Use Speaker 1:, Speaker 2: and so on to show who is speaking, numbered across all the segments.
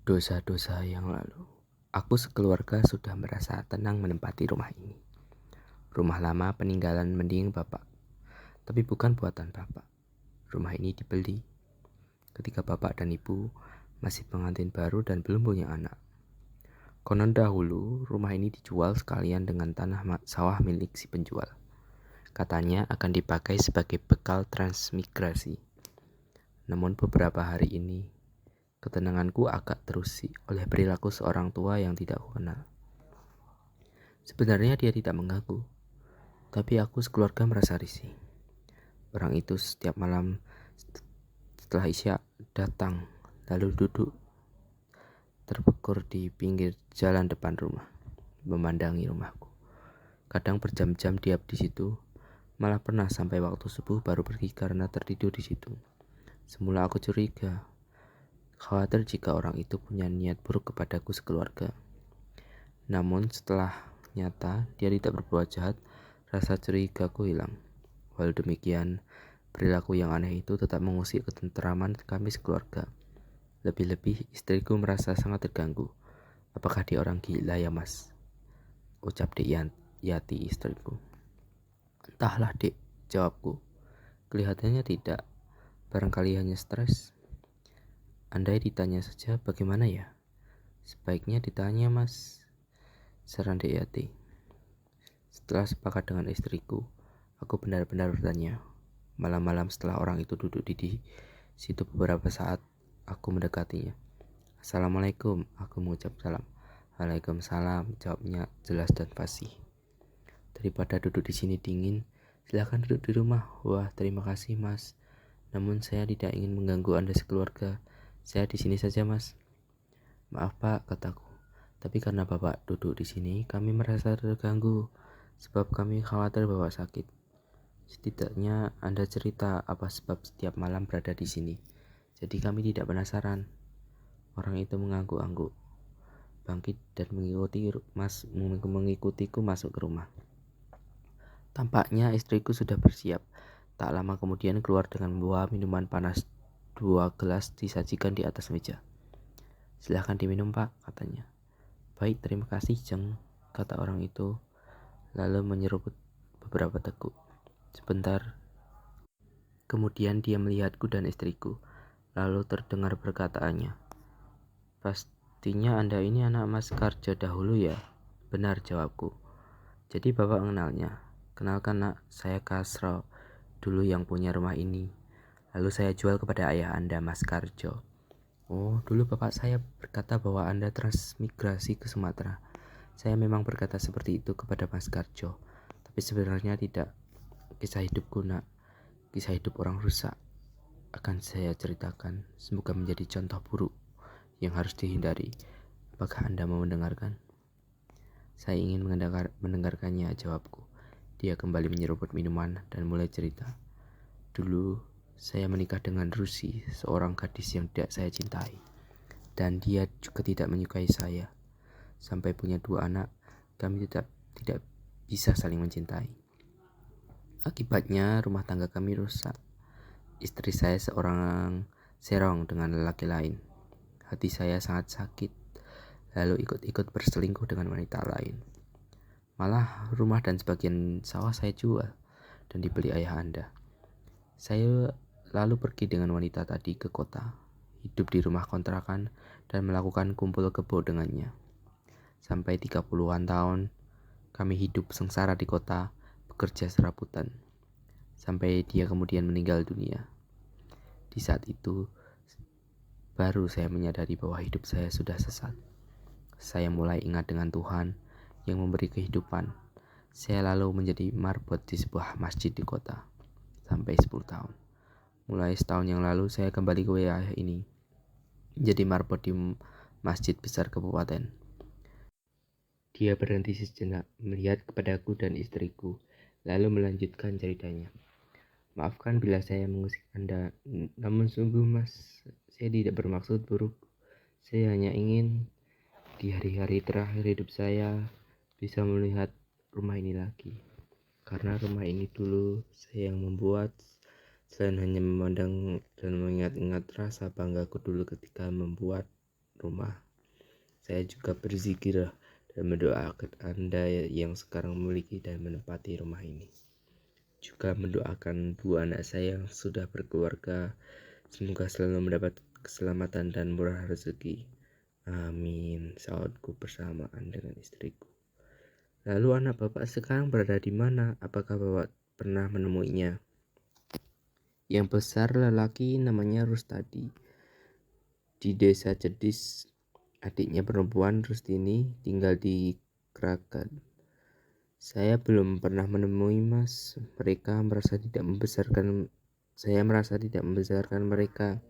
Speaker 1: Dosa-dosa yang lalu. Aku sekeluarga sudah merasa tenang menempati rumah ini. Rumah lama peninggalan mendiang bapak, tapi bukan buatan bapak. Rumah ini dibeli ketika bapak dan ibu masih pengantin baru dan belum punya anak. Konon dahulu rumah ini dijual sekalian dengan tanah sawah milik si penjual. Katanya akan dipakai sebagai bekal transmigrasi. Namun beberapa hari ini ketenanganku agak terusik oleh perilaku seorang tua yang tidak kukenal. Sebenarnya dia tidak mengganggu, tapi aku sekeluarga merasa risih. Orang itu setiap malam setelah Isya datang, lalu duduk terpekur di pinggir jalan depan rumah, memandangi rumahku. Kadang berjam-jam diam di situ, malah pernah sampai waktu subuh baru pergi karena tertidur di situ. Semula aku curiga, khawatir jika orang itu punya niat buruk kepadaku sekeluarga. Namun setelah nyata dia tidak berbuat jahat, rasa curigaku hilang. Walau demikian, perilaku yang aneh itu tetap mengusik ketenteraman kami sekeluarga. Lebih-lebih istriku merasa sangat terganggu. Apakah dia orang gila ya mas? Ucap Dek Yati istriku. Entahlah dek, jawabku. Kelihatannya tidak, barangkali hanya stres. Andai ditanya saja bagaimana ya? Sebaiknya ditanya mas, saran Dek Yati. Setelah sepakat dengan istriku, aku benar-benar bertanya. Malam-malam setelah orang itu duduk di situ beberapa saat, aku mendekatinya. Assalamualaikum, aku mengucap salam. Waalaikumsalam, jawabnya jelas dan fasih. Daripada duduk di sini dingin, silakan duduk di rumah. Wah, terima kasih mas. Namun saya tidak ingin mengganggu Anda sekeluarga. Saya di sini saja mas. Maaf pak, kataku. Tapi karena bapak duduk di sini, kami merasa terganggu. Sebab kami khawatir bapak sakit. Setidaknya Anda cerita apa sebab setiap malam berada di sini. Jadi kami tidak penasaran. Orang itu mengangguk-angguk, bangkit dan mengikutiku masuk ke rumah. Tampaknya istriku sudah bersiap. Tak lama kemudian keluar dengan membawa minuman panas 2 gelas disajikan di atas meja. Silahkan diminum pak, katanya. Baik, terima kasih Jeng, kata orang itu, lalu menyeruput beberapa teguk. Sebentar kemudian dia melihatku dan istriku, lalu terdengar perkataannya. Pastinya Anda ini anak Mas Karjo dahulu ya? Benar, jawabku. Jadi bapak mengenalnya. Kenalkan nak, saya Kasro, dulu yang punya rumah ini. Lalu saya jual kepada ayah Anda, Mas Karjo. Oh, dulu bapak saya berkata bahwa Anda transmigrasi ke Sumatera. Saya memang berkata seperti itu kepada Mas Karjo. Tapi sebenarnya tidak. Kisah hidupku nak, kisah hidup orang rusak akan saya ceritakan. Semoga menjadi contoh buruk yang harus dihindari. Apakah Anda mau mendengarkan? Saya ingin mendengarkannya, jawabku. Dia kembali menyeruput minuman dan mulai cerita. Dulu saya menikah dengan Rusi, seorang gadis yang tidak saya cintai. Dan dia juga tidak menyukai saya. Sampai punya 2 anak, kami tidak bisa saling mencintai. Akibatnya rumah tangga kami rusak. Istri saya seorang serong dengan lelaki lain. Hati saya sangat sakit, lalu ikut-ikut berselingkuh dengan wanita lain. Malah rumah dan sebagian sawah saya jual dan dibeli ayah Anda. Saya lalu pergi dengan wanita tadi ke kota, hidup di rumah kontrakan dan melakukan kumpul kebo dengannya. Sampai 30-an tahun kami hidup sengsara di kota, bekerja serabutan. Sampai dia kemudian meninggal dunia. Di saat itu baru saya menyadari bahwa hidup saya sudah sesat. Saya mulai ingat dengan Tuhan yang memberi kehidupan. Saya lalu menjadi marbot di sebuah masjid di kota sampai 10 tahun. Mulai setahun yang lalu saya kembali ke wilayah ini menjadi marbot di masjid besar kabupaten. Dia berhenti sejenak melihat kepadaku dan istriku, lalu melanjutkan ceritanya. Maafkan bila saya mengusik Anda, namun sungguh mas, saya tidak bermaksud buruk. Saya hanya ingin di hari-hari terakhir hidup saya bisa melihat rumah ini lagi. Karena rumah ini dulu saya yang membuat. Selain hanya memandang dan mengingat-ingat rasa banggaku dulu ketika membuat, rumah. Saya juga berzikir dan mendoakan Anda yang sekarang memiliki dan menempati rumah ini. Juga mendoakan dua anak saya yang sudah berkeluarga, semoga selalu mendapat keselamatan dan murah rezeki. Amin, saudku bersamaan dengan istriku. Lalu anak Bapak sekarang berada di mana? Apakah Bapak pernah menemuinya? Yang besar lelaki namanya Rustadi, di desa Cedis. Adiknya perempuan Rustini tinggal di Kragan. Saya belum pernah menemui Mas. Saya merasa tidak membesarkan mereka,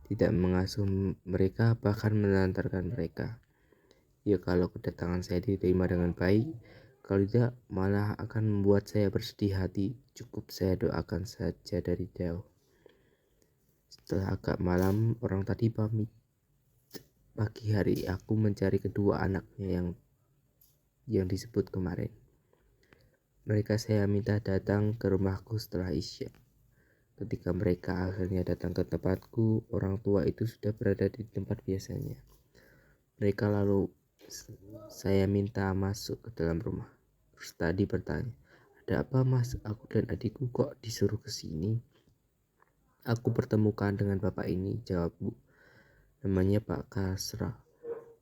Speaker 1: tidak mengasuh mereka, bahkan menelantarkan mereka. Ya kalau kedatangan saya diterima dengan baik, kalau tidak malah akan membuat saya bersedih hati. Cukup saya doakan saja dari jauh. Setelah agak malam, orang tadi pamit. Pagi hari aku mencari kedua anaknya yang disebut kemarin. Mereka saya minta datang ke rumahku setelah Isya. Ketika mereka akhirnya datang ke tempatku, orang tua itu sudah berada di tempat biasanya. Mereka lalu saya minta masuk ke dalam rumah. Terus tadi bertanya, "Ada apa Mas? Aku dan adikku kok disuruh ke sini?" "Aku pertemukan dengan bapak ini," jawabku. "Namanya Pak Kasra."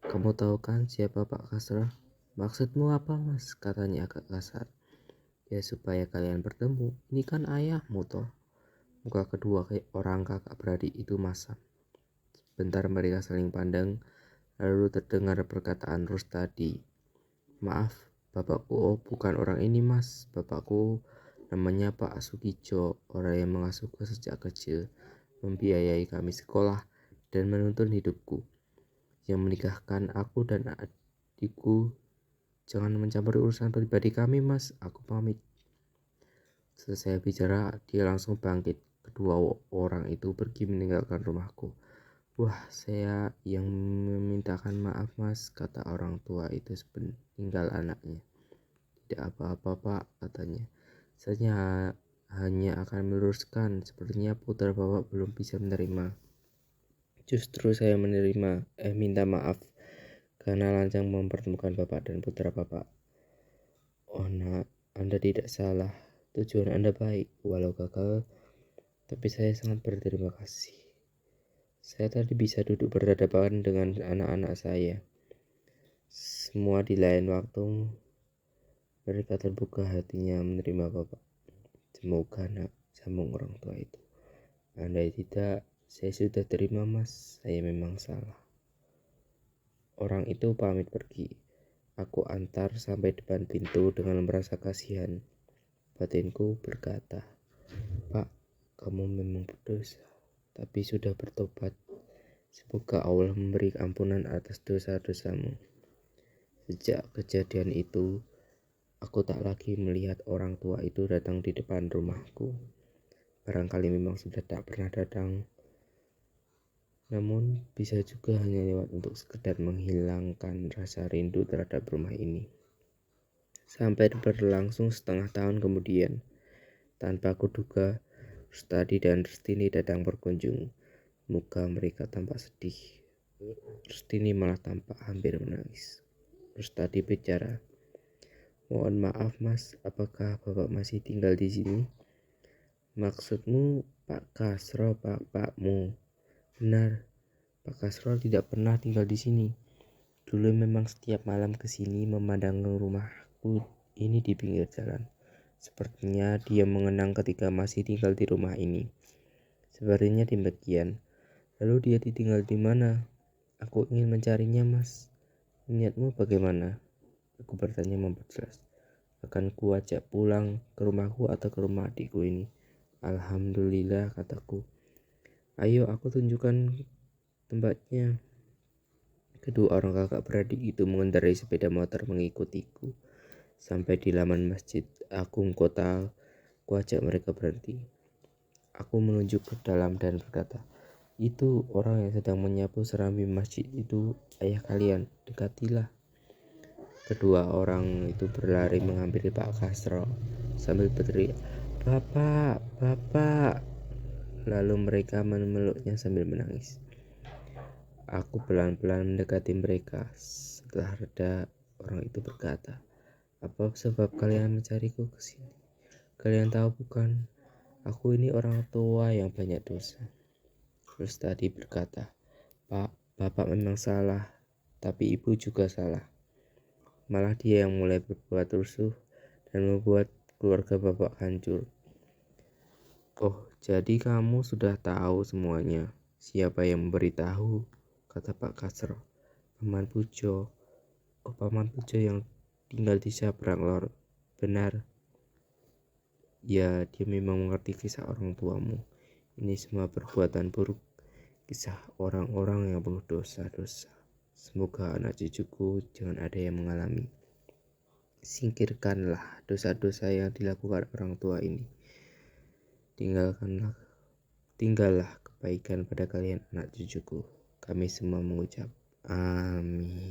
Speaker 1: "Kamu tahu kan siapa Pak Kasra?" "Maksudmu apa Mas?" katanya agak kasar. "Ya supaya kalian bertemu. Ini kan ayahmu toh." Muka kedua orang kakak beradik itu masam. Sebentar mereka saling pandang, lalu terdengar perkataan Rustadi. "Maaf, bapakku." "Oh, bukan orang ini Mas. Bapakku namanya Pak Sugijo, orang yang mengasuhku sejak kecil, membiayai kami sekolah dan menuntun hidupku. Yang menikahkan aku dan adikku. Jangan mencampuri urusan pribadi kami Mas." Aku pamit. Selesai bicara, dia langsung bangkit. Kedua orang itu pergi meninggalkan rumahku. "Wah, saya yang memintakan maaf Mas," kata orang tua itu sepeninggal anaknya. "Tidak apa-apa Pak," katanya. "Saya hanya akan meluruskan. Sepertinya putra Bapak belum bisa menerima." "Justru saya minta maaf karena lancang mempertemukan Bapak dan putra Bapak." "Oh nak, Anda tidak salah. Tujuan Anda baik, walau gagal. Tapi saya sangat berterima kasih. Saya tadi bisa duduk berhadapan dengan anak-anak saya. Semua di lain waktu mereka terbuka hatinya menerima Bapak." "Semoga nak," sambung orang tua itu. "Andai tidak, saya sudah terima Mas. Saya memang salah." Orang itu pamit pergi. Aku antar sampai depan pintu dengan merasa kasihan. Batinku berkata, "Pak, kamu memang berdosa, tapi sudah bertobat. Semoga Allah memberi ampunan atas dosa-dosamu." Sejak kejadian itu, aku tak lagi melihat orang tua itu datang di depan rumahku. Barangkali memang sudah tak pernah datang. Namun bisa juga hanya lewat untuk sekedar menghilangkan rasa rindu terhadap rumah ini. Sampai berlangsung setengah tahun kemudian, tanpa kuduga, Rustadi dan Rustini datang berkunjung. Muka mereka tampak sedih. Rustini malah tampak hampir menangis. Rustadi bicara, "Mohon maaf Mas, apakah Bapak masih tinggal di sini?" "Maksudmu Pak Kasro, bapakmu?" "Benar, Pak Kasro tidak pernah tinggal di sini. Dulu memang setiap malam ke sini memandang rumahku ini di pinggir jalan. Sepertinya dia mengenang ketika masih tinggal di rumah ini." "Sebenarnya demikian. Lalu dia tinggal di mana?" "Aku ingin mencarinya Mas." "Niatmu bagaimana?" Aku bertanya memperjelas. "Akan kuajak pulang ke rumahku atau ke rumah adikku ini?" "Alhamdulillah," kataku. "Ayo aku tunjukkan tempatnya." Kedua orang kakak beradik itu mengendarai sepeda motor mengikutiku. Sampai di laman Masjid Agung Kota, aku ajak mereka berhenti. Aku menunjuk ke dalam dan berkata, "Itu orang yang sedang menyapu serambi masjid itu ayah kalian, dekatilah." Kedua orang itu berlari menghampiri Pak Kasro sambil berteriak, "Bapak, Bapak!" Lalu mereka memeluknya sambil menangis. Aku pelan-pelan mendekati mereka. Setelah reda, orang itu berkata, "Apa sebab kalian mencariku ke sini? Kalian tahu bukan, aku ini orang tua yang banyak dosa." Terus tadi berkata, "Pak, Bapak memang salah, tapi Ibu juga salah. Malah dia yang mulai berbuat rusuh dan membuat keluarga Bapak hancur." "Oh, jadi kamu sudah tahu semuanya. Siapa yang memberitahu?" kata Pak Kasro. "Paman Pujo." "Oh, Paman Pujo yang tinggal di Sabrang Lor. Benar. Ya, dia memang mengerti kisah orang tuamu. Ini semua perbuatan buruk, kisah orang-orang yang penuh dosa-dosa. Semoga anak cucuku jangan ada yang mengalami. Singkirkanlah dosa-dosa yang dilakukan orang tua ini. Tinggallah kebaikan pada kalian anak cucuku." Kami semua mengucap, "Amin."